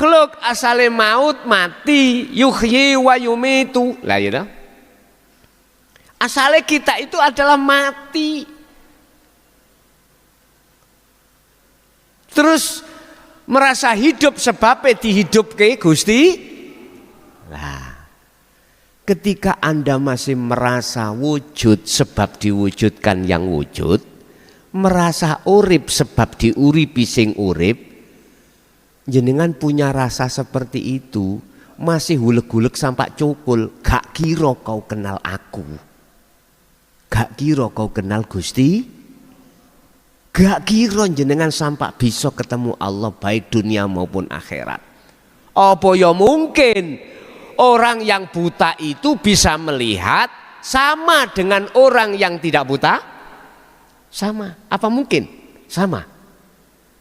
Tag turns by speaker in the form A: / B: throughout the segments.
A: makhluk asale maut mati, yuhyi wa yumitu. Lah ya. Asale kita itu adalah mati. Terus merasa hidup sebabnya dihidupke Gusti. Nah, ketika Anda masih merasa wujud sebab diwujudkan yang wujud, merasa urip sebab diuripi sing urip, jenengan punya rasa seperti itu, masih hulek-hulek sampai cukul, gak kira kau kenal aku, gak kira kau kenal Gusti, gak kira jenengan sampai bisa ketemu Allah baik dunia maupun akhirat. Apa ya mungkin orang yang buta itu bisa melihat sama dengan orang yang tidak buta? Sama. Apa mungkin? Sama?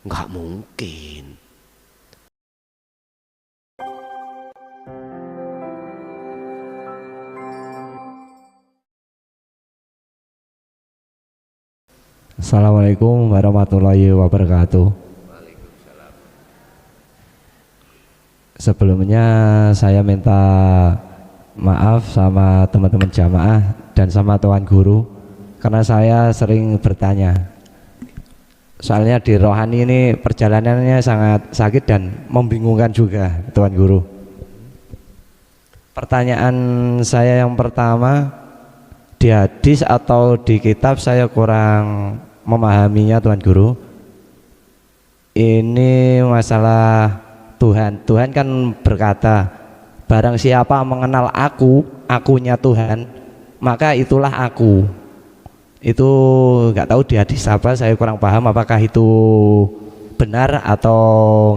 A: Enggak mungkin.
B: Assalamualaikum warahmatullahi wabarakatuh.
A: Waalaikumsalam.
B: Sebelumnya saya minta maaf sama teman-teman jamaah dan sama Tuan Guru, karena saya sering bertanya. Soalnya di rohani ini perjalanannya sangat sakit dan membingungkan juga, Tuan Guru. Pertanyaan saya yang pertama, di hadis atau di kitab saya kurang memahaminya, Tuan Guru. Ini masalah Tuhan. Tuhan kan berkata, barang siapa mengenal aku, akunya Tuhan, maka itulah aku. Itu nggak tahu di hadis apa, saya kurang paham apakah itu benar atau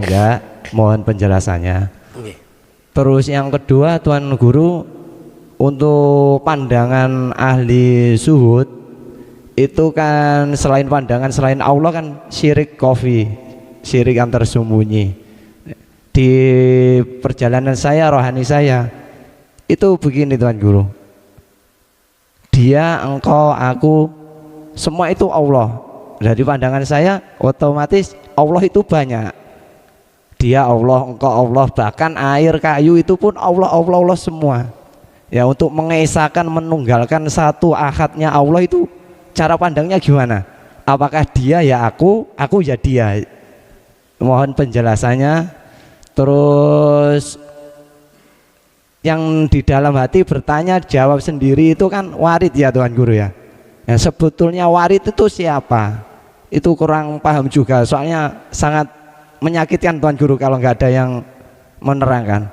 B: enggak, mohon penjelasannya. Terus yang kedua, Tuan Guru, untuk pandangan ahli zuhud itu kan selain pandangan selain Allah kan syirik khafi, syirik yang tersembunyi. Di perjalanan saya, rohani saya itu begini, Tuan Guru, dia, engkau, aku, semua itu Allah. Dari pandangan saya otomatis Allah itu banyak. Dia Allah, engkau Allah, bahkan air, kayu itu pun Allah, Allah, Allah semua. Ya, untuk mengesahkan, menunggalkan satu ahadnya Allah itu cara pandangnya gimana? Apakah dia ya aku ya dia? Mohon penjelasannya. Terus yang di dalam hati bertanya jawab sendiri itu kan warid ya, Tuan Guru ya. Ya, sebetulnya warid itu siapa? Itu kurang paham juga, soalnya sangat menyakitkan, Tuan Guru, kalau nggak ada yang menerangkan.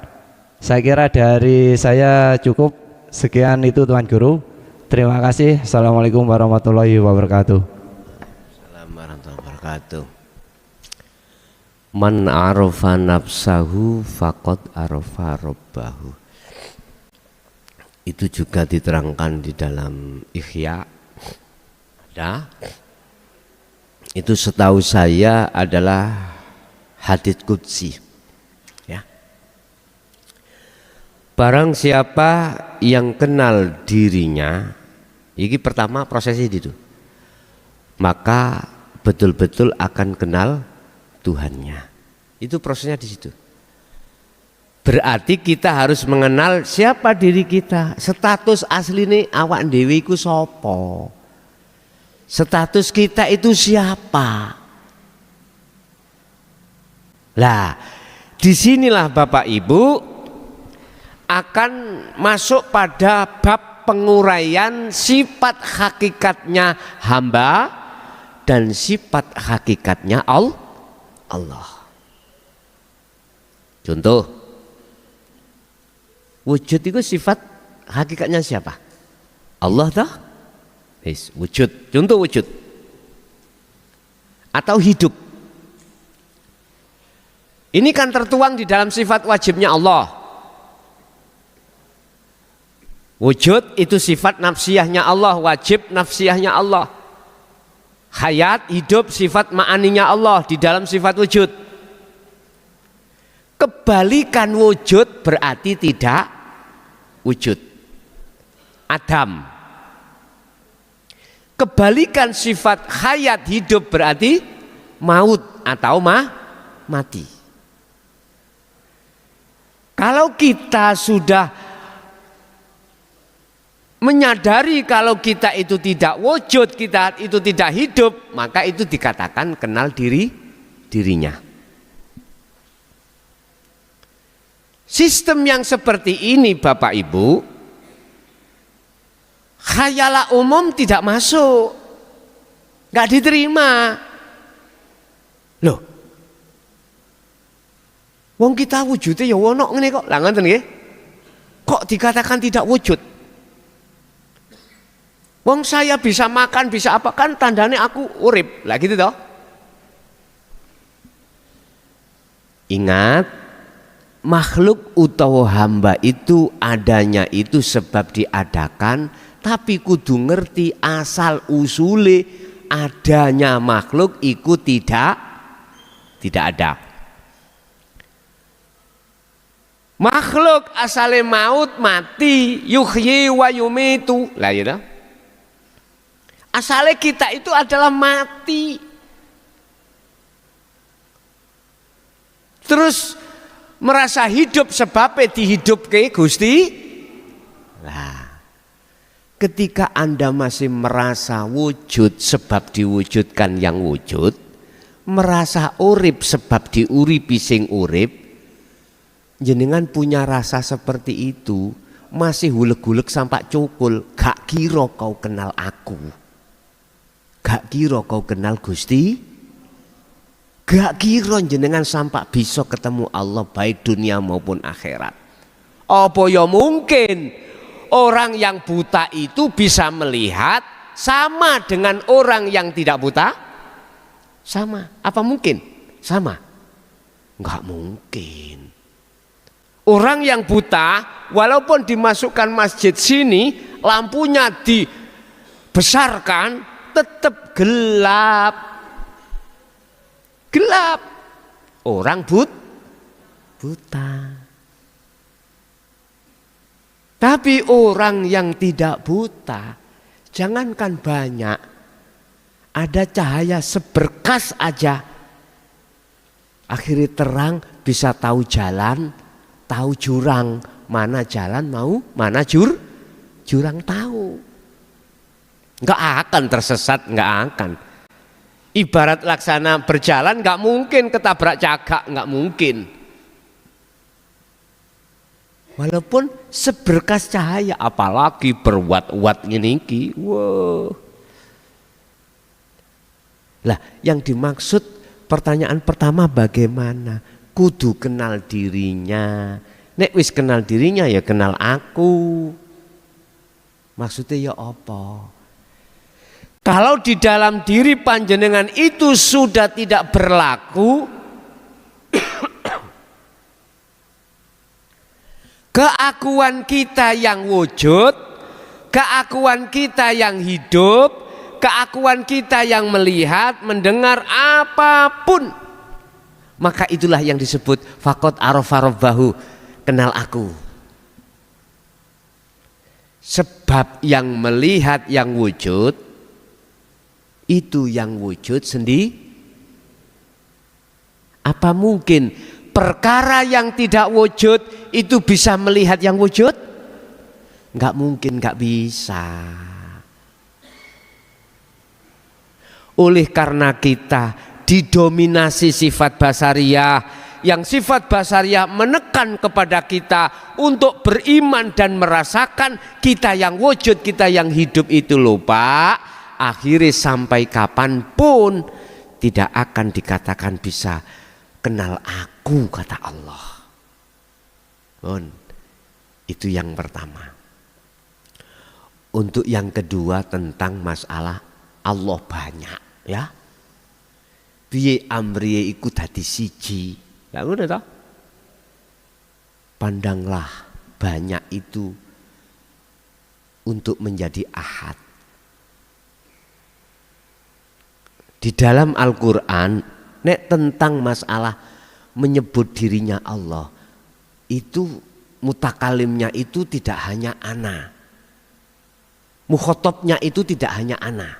B: Saya kira dari saya cukup sekian itu, Tuan Guru. Terima kasih. Assalamualaikum warahmatullahi wabarakatuh.
A: Assalamualaikum warahmatullahi wabarakatuh. Man arafa nafsahu faqad arafa rabbahu. Itu juga diterangkan di dalam Ihya. Ada. Itu setahu saya adalah hadits qudsi. Ya. Barang siapa yang kenal dirinya, ini pertama prosesnya itu, maka betul-betul akan kenal Tuhannya. Itu prosesnya di situ. Berarti kita harus mengenal siapa diri kita. Status asli nih awak dhewe iku sapa? Status kita itu siapa? Lah, disinilah Bapak Ibu akan masuk pada bab penguraian sifat hakikatnya hamba dan sifat hakikatnya Allah. Contoh, wujud itu sifat hakikatnya siapa? Allah dah. Wujud. Contoh wujud. Atau hidup. Ini kan tertuang di dalam sifat wajibnya Allah. Wujud itu sifat nafsiyahnya Allah, wajib nafsiyahnya Allah. Hayat, hidup, sifat ma'aninya Allah di dalam sifat wujud. Kebalikan wujud berarti tidak wujud. Adam. Kebalikan sifat hayat, hidup berarti maut atau mati. Kalau kita sudah menyadari kalau kita itu tidak wujud, kita itu tidak hidup, maka itu dikatakan kenal dirinya. Sistem yang seperti ini Bapak Ibu, khayalah umum tidak masuk, nggak diterima. Loh, wong kita wujudnya ya wono ngene kok, lah ngoten nggih. Kok dikatakan tidak wujud? Wong saya bisa makan, bisa apa, kan tandanya aku urip, lah gitu toh. Ingat, makhluk utawa hamba itu adanya itu sebab diadakan, tapi kudu ngerti asal usule adanya makhluk iku tidak ada. Makhluk asale maut mati, yuhyi wa yumitu. Lah ya toh. Asale kita itu adalah mati. Terus merasa hidup sebabnya dihidupke Gusti. Nah, ketika Anda masih merasa wujud sebab diwujudkan yang wujud, merasa urip sebab diuripi sing urip, jenengan punya rasa seperti itu, masih hulek-hulek sampai cukul, gak kira kau kenal aku. Gak kira kau kenal Gusti, gak kira jenengan sampai bisa ketemu Allah baik dunia maupun akhirat. Apa ya mungkin orang yang buta itu bisa melihat sama dengan orang yang tidak buta? Sama. Apa mungkin? Sama. Gak mungkin. Orang yang buta walaupun dimasukkan masjid sini, lampunya dibesarkan, tetap gelap. Gelap. Orang buta. Tapi orang yang tidak buta, jangankan banyak, ada cahaya seberkas aja, akhirnya terang, bisa tahu jalan, tahu jurang, mana jalan mau, mana jurang tahu. Enggak akan tersesat, enggak akan. Ibarat laksana berjalan, enggak mungkin ketabrak cagak, enggak mungkin. Walaupun seberkas cahaya, apalagi berwatt-watt ngene. Wow. Lah, yang dimaksud pertanyaan pertama bagaimana? Kudu kenal dirinya. Nek wis kenal dirinya ya kenal aku. Maksudnya ya apa? Kalau di dalam diri panjenengan itu sudah tidak berlaku, keakuan kita yang wujud, keakuan kita yang hidup, keakuan kita yang melihat, mendengar apapun, maka itulah yang disebut faqad arafa rabbahu, kenal aku. Sebab yang melihat yang wujud itu yang wujud sendiri. Apa mungkin perkara yang tidak wujud itu bisa melihat yang wujud? Enggak mungkin, enggak bisa. Oleh karena kita didominasi sifat basariyah, yang sifat basariyah menekan kepada kita untuk beriman dan merasakan kita yang wujud, kita yang hidup itu lupa. Akhirnya sampai kapanpun tidak akan dikatakan bisa kenal aku, kata Allah. Itu yang pertama. Untuk yang kedua tentang masalah Allah banyak, ya. Piye amriye iku dadi siji. Lah ngono toh? Pandanglah banyak itu untuk menjadi ahad. Di dalam Al-Quran, nek tentang masalah menyebut dirinya Allah, itu mutakalimnya itu tidak hanya ana, mukhotobnya itu tidak hanya ana.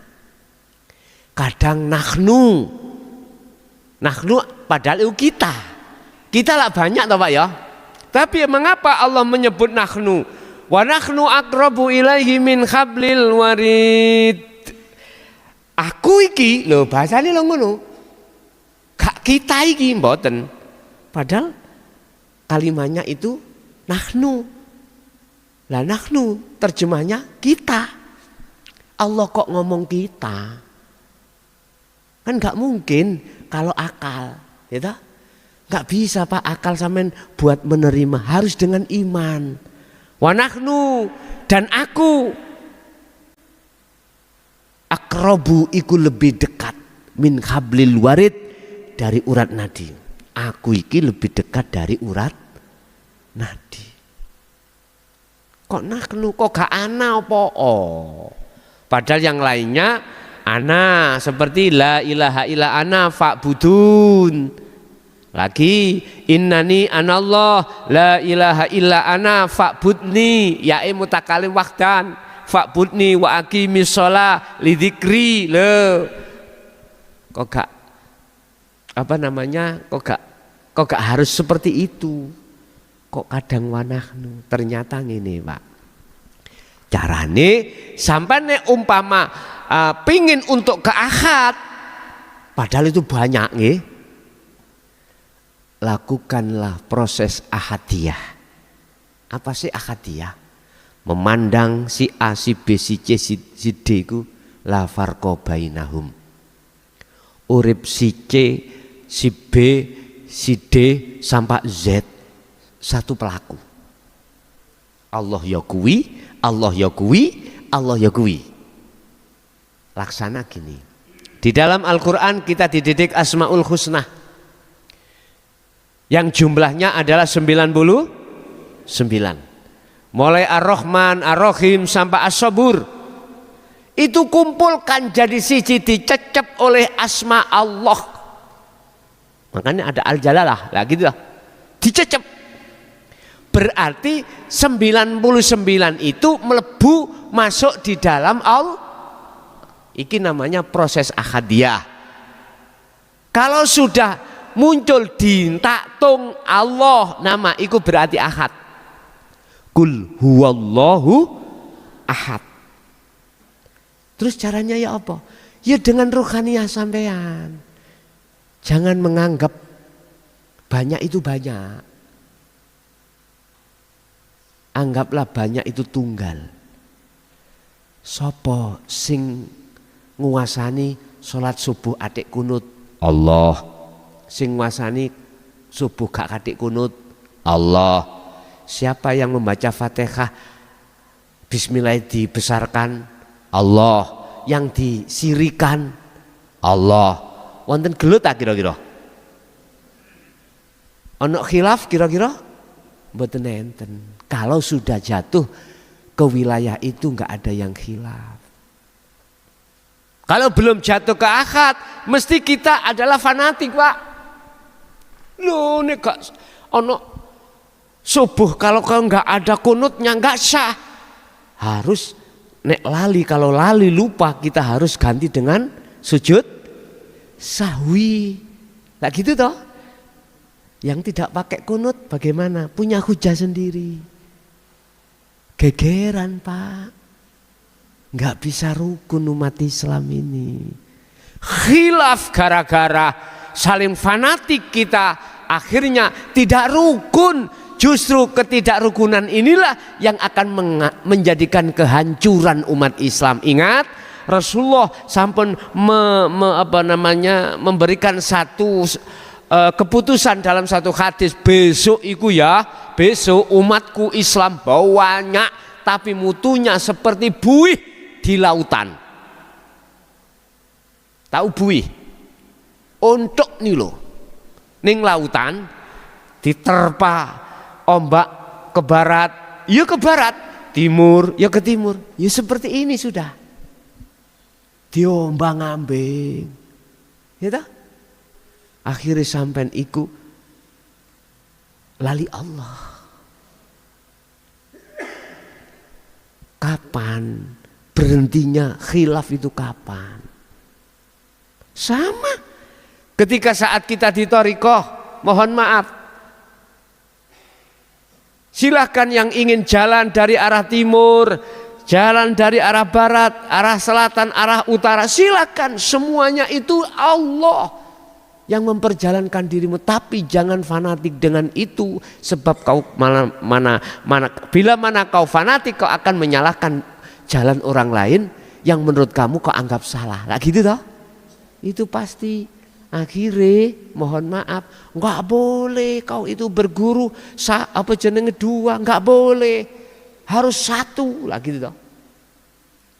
A: Kadang nahnu padahal itu kita lah banyak toh Pak ya. Tapi mengapa Allah menyebut nahnu? Wa nahnu aqrabu ilaihi min hablil warid. Aku iki lho bahasane lho ngono. Gak kita iki mboten. Padahal kalimatnya itu nahnu. Lah nahnu terjemahnya kita. Allah kok ngomong kita? Kan gak mungkin kalau akal, ya toh? Gak bisa Pak akal sampean buat menerima, harus dengan iman. Wa nahnu dan aku aqrabu iku lebih dekat min hablil warid dari urat nadi. Aku iki lebih dekat dari urat nadi. Kok nahnu kok gak ana apa? Padahal yang lainnya ana seperti la ilaha illa ana fa'budun. Lagi innani anallah la ilaha illa ana fa'budni ya'i mutakalim wahdan fa'budni wa aqimis shalah lidzikri. Kok gak apa namanya? Kok gak harus seperti itu? Kok kadang wanahnu? Ternyata ngene, Pak. Carane sampai umpama pingin untuk ke akad, padahal itu banyak nggih. Lakukanlah proses ahadiyah. Apa sih ahadiyah? Memandang si A, si B, si C, si D ku la farqa bainahum. Urip si C, si B, si D sampai Z satu pelaku. Allah ya kuwi, Allah ya kuwi, Allah ya kuwi. Laksana gini. Di dalam Al-Qur'an kita dididik Asmaul Husna. Yang jumlahnya adalah 99. Mulai Ar-Rahman, Ar-Rahim sampai As-Sabur. Itu kumpulkan jadi siji dicecep oleh asma Allah. Makanya ada Al-Jalalah, lah gitu lah. Dicecep. Berarti 99 itu melebu masuk di dalam Allah. Iki namanya proses ahadiyah. Kalau sudah muncul di taktung Allah nama iku berarti ahad. Kul huwallahu ahad. Terus caranya ya apa? Ya dengan rohaniyah sampean. Jangan menganggap banyak itu banyak. Anggaplah banyak itu tunggal. Sopo sing nguasani sholat subuh atik kunut? Allah. Sing nguasani subuh gak katik kunut? Allah. Siapa yang membaca Fatihah bismillah dibesarkan? Allah. Yang disirikan? Allah. Wonten gelut tak kira-kira? Ono khilaf kira-kira? Mboten enten. Kalau sudah jatuh ke wilayah itu enggak ada yang khilaf. Kalau belum jatuh ke akad, mesti kita adalah fanatik, Pak. Loh, nek gak ono subuh kalau enggak ada kunutnya enggak sah. Harus nek lali, kalau lali lupa kita harus ganti dengan sujud sahwi. Nah gitu toh. Yang tidak pakai kunut bagaimana? Punya hujah sendiri. Gegeran, Pak. Nggak bisa rukun umat Islam ini. Khilaf gara-gara saling fanatik kita, akhirnya tidak rukun. Justru ketidakrukunan inilah yang akan menjadikan kehancuran umat Islam. Ingat, Rasulullah sampun memberikan satu keputusan dalam satu hadis, besok iku ya, besok umatku Islam banyak tapi mutunya seperti buih di lautan. Tahu buih? Untuk nih loh, ning lautan diterpa ombak ke barat, ya ke barat, timur, ya ke timur, ya seperti ini sudah. Diombang-ambing, ya tak? Akhirnya sampai iku lali Allah. Kapan berhentinya khilaf itu kapan? Sama ketika saat kita di thariqah, mohon maaf, Silahkan yang ingin jalan dari arah timur, jalan dari arah barat, arah selatan, arah utara, silakan. Semuanya itu Allah yang memperjalankan dirimu. Tapi jangan fanatik dengan itu, sebab kau bila mana kau fanatik, kau akan menyalahkan jalan orang lain yang menurut kamu kau anggap salah. Lah gitu toh? Itu pasti akhirnya mohon maaf, nggak boleh kau itu berguru dua, nggak boleh, harus satu lah gitu toh.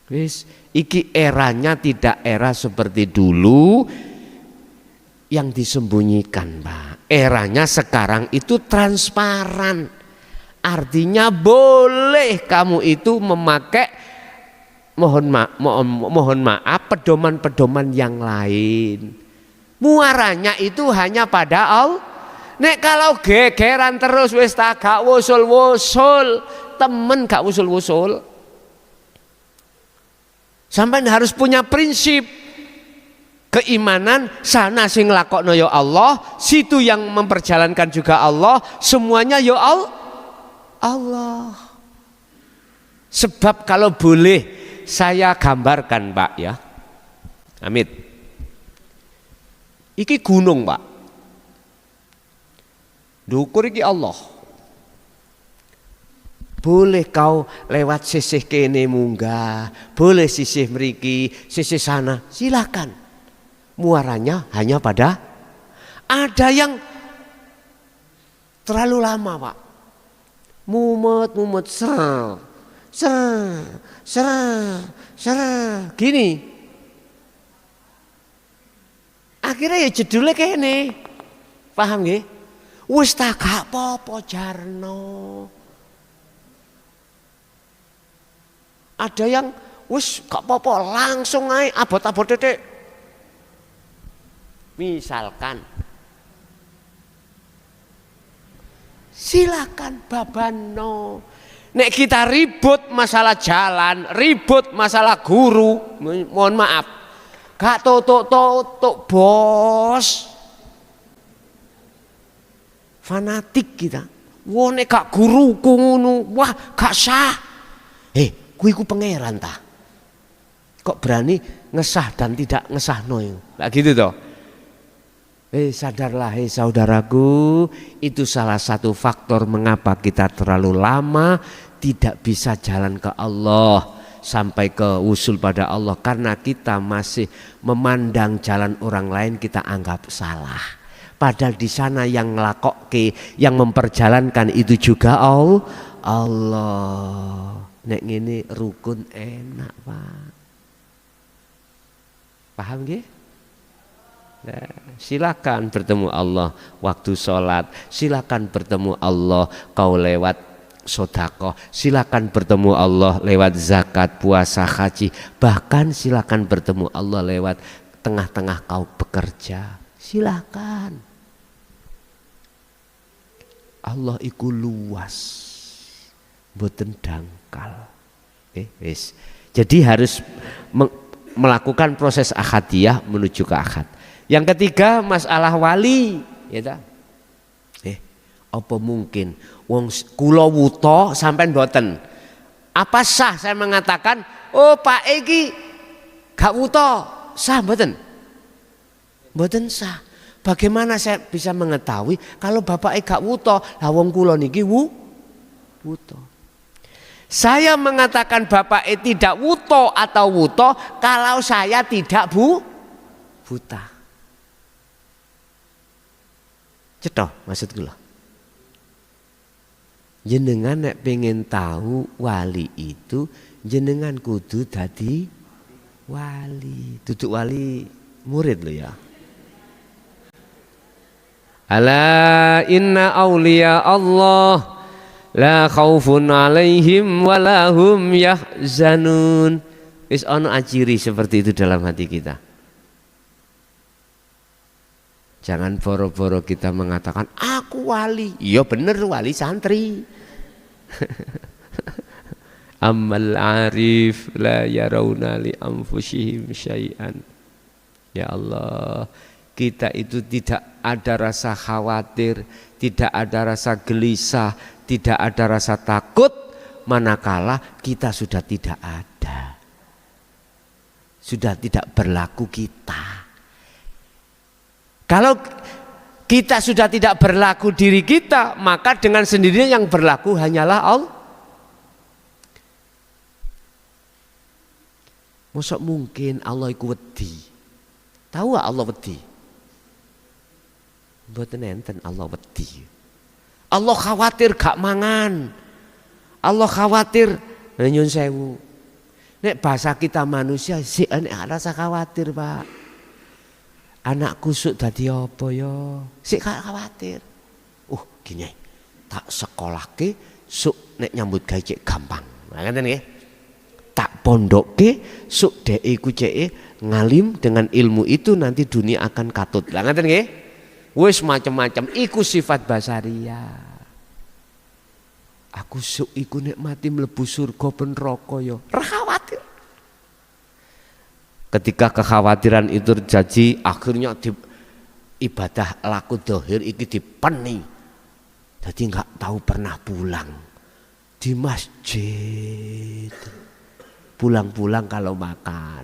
A: Wis, iki eranya tidak era seperti dulu yang disembunyikan, Pak. Eranya sekarang itu transparan. Artinya boleh kamu itu memakai mohon maaf pedoman-pedoman yang lain. Muaranya itu hanya pada Allah. Nek kalau gegeran terus wis tak gak wusul-wusul, temen gak wusul-wusul. Sampai harus punya prinsip keimanan, sana sing nglakokno ya Allah, situ yang memperjalankan juga Allah, semuanya ya Allah. Sebab kalau boleh saya gambarkan, Pak ya. Amit. Iki gunung, Pak. Dukur iki Allah. Boleh kau lewat sisih kene munggah, boleh sisih mriki, sisih sana, silakan. Muaranya hanya pada ada yang terlalu lama, Pak. Mumet ser gini. Akhirnya ya judulnya kene. Paham nggih? Wis tak gak apa-apa jarno. Ada yang wis gak apa-apa langsung ae abot-abot titik. Misalkan silakan babano. Nek kita ribut masalah jalan, ribut masalah guru, mohon maaf, gak totok bos. Fanatik kita. Wah nek gak guruku ngono, wah gak sah. Kuwi ku pangeran ta. Kok berani ngesah dan tidak ngesahno itu. Lah gitu toh. Sadarlah saudaraku, itu salah satu faktor mengapa kita terlalu lama tidak bisa jalan ke Allah, sampai ke usul pada Allah, karena kita masih memandang jalan orang lain kita anggap salah. Padahal di sana yang ngelakokke, yang memperjalankan itu juga Allah. Nek ngene rukun enak, Pak. Paham nggih? Nah, silakan bertemu Allah waktu sholat, silakan bertemu Allah kau lewat sedekah, silakan bertemu Allah lewat zakat, puasa, haji, bahkan silakan bertemu Allah lewat tengah-tengah kau bekerja, silakan. Allah iku luas, mboten dangkal. Wis. Jadi harus melakukan proses ahadiyah menuju ke ahad. Yang ketiga masalah wali, ya ta? Apa mungkin wong kula wuta sampean mboten? Apa sah saya mengatakan, oh Pak iki gak wuta, sah mboten? Mboten sah. Bagaimana saya bisa mengetahui kalau bapak gak wuta, lah wong kula niki wuta. Saya mengatakan bapak tidak wuta atau wuta kalau saya tidak buta. Cetoh maksud kula. Jenengan nek pengen tahu wali itu, jenengan kudu dadi wali. Duduk wali murid lo ya. Ala inna awliya Allah la khaufun alaihim walahum yahzanun. Wis ana ajiri seperti itu dalam hati kita. Jangan boro-boro kita mengatakan aku wali. Iya bener wali santri. Amal arif la yarawna li anfusihim syai'an. Ya Allah, kita itu tidak ada rasa khawatir, tidak ada rasa gelisah, tidak ada rasa takut manakala kita sudah tidak ada, sudah tidak berlaku kita. Kalau kita sudah tidak berlaku diri kita, maka dengan sendirinya yang berlaku hanyalah Allah. Masa mungkin Allah iku wedi? Tahu gak Allah wedi? Mboten enten Allah wedi. Allah khawatir gak mangan. Allah khawatir nyun sewu. Nek bahasa kita manusia sih nek rasa khawatir, Pak. Anakku suk dadi apa ya? Sik gak khawatir. Gini. Tak sekolahke suk nek nyambut gawe cek gampang. Nah, ngeten nggih. Tak pondokke suk dhek iku ceke ngalim, dengan ilmu itu nanti dunia akan katut. Lah ngeten nggih. Wis macam-macam iku sifat basaria. Aku suk iku nek mati mlebu surga ben neraka ya. Ora khawatir. Ketika kekhawatiran itu terjadi, akhirnya ibadah laku dohir iki dipeni. Jadi nggak tahu pernah pulang di masjid. Pulang-pulang kalau makan,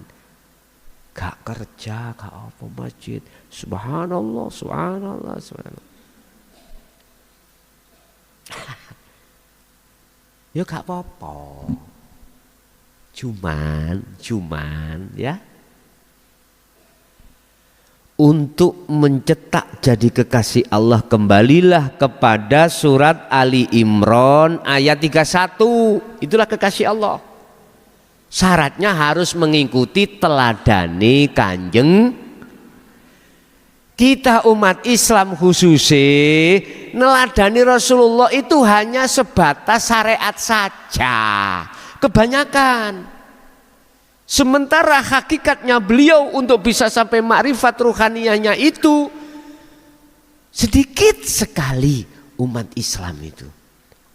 A: gak kerja, gak apa masjid. Subhanallah, subhanallah, subhanallah. Ya gak apa-apa. Cuman ya. Untuk mencetak jadi kekasih Allah, kembalilah kepada surat Ali Imran ayat 31. Itulah kekasih Allah. Syaratnya harus mengikuti teladani Kanjeng. Kita umat Islam khususnya neladani Rasulullah itu hanya sebatas syariat saja. Kebanyakan. Sementara hakikatnya beliau untuk bisa sampai makrifat ruhaniyahnya itu sedikit sekali umat Islam itu.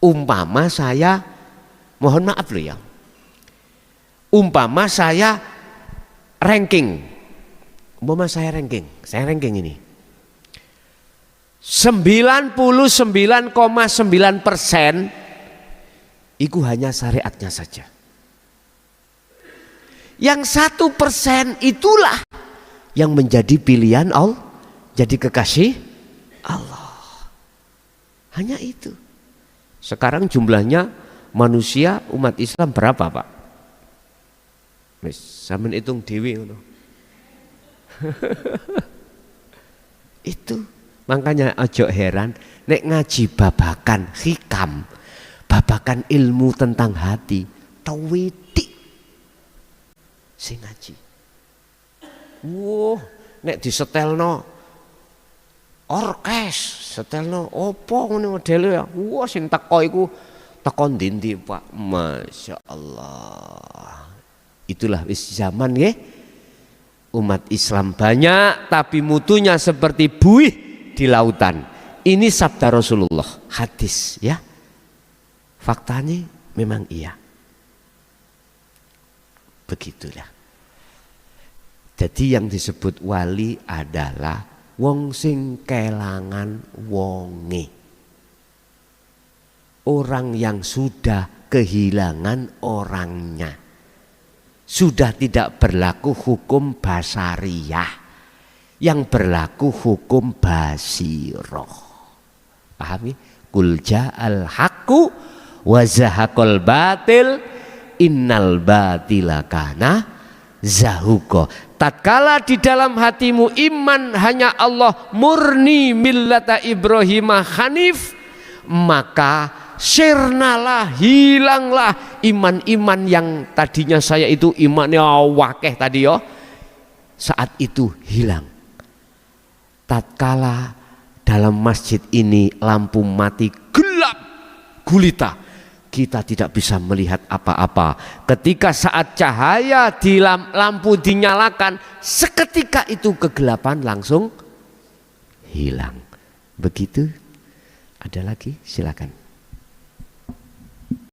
A: Umpama saya, mohon maaf loh ya. Umpama saya ranking. Umpama saya ranking ini. 99,9% itu hanya syariatnya saja. Yang 1% itulah yang menjadi pilihan Allah, jadi kekasih Allah. Hanya itu. Sekarang jumlahnya manusia umat Islam berapa, Pak? Sampeyan hitung dhewe ngono. Itu makanya ojo heran nek ngaji babakan hikam, babakan ilmu tentang hati, tawiti sing ngaji. Nek disetelno orkes, setelno opo ngene modele ya. Sing teko iku teko ndi Pak. Masya Allah. Itulah wis zaman nggih. Umat Islam banyak tapi mutunya seperti buih di lautan. Ini sabda Rasulullah, hadis ya. Faktanya memang iya. Begitulah. Jadi yang disebut wali adalah wong sing kelangan wonge. Orang yang sudah kehilangan orangnya. Sudah tidak berlaku hukum basariyah, yang berlaku hukum basiroh. Pahami? Qul ja'al haqqu wa zahaqal batil innal batila kana zahuqa. Tatkala di dalam hatimu iman hanya Allah murni millata Ibrahim hanif, maka sirnalah, hilanglah iman-iman yang tadinya saya itu imannya wakeh tadi yo. Saat itu hilang. Tatkala dalam masjid ini lampu mati gelap gulita, kita tidak bisa melihat apa-apa. Ketika saat cahaya di lampu dinyalakan, seketika itu kegelapan langsung hilang. Begitu. Ada lagi? Silakan.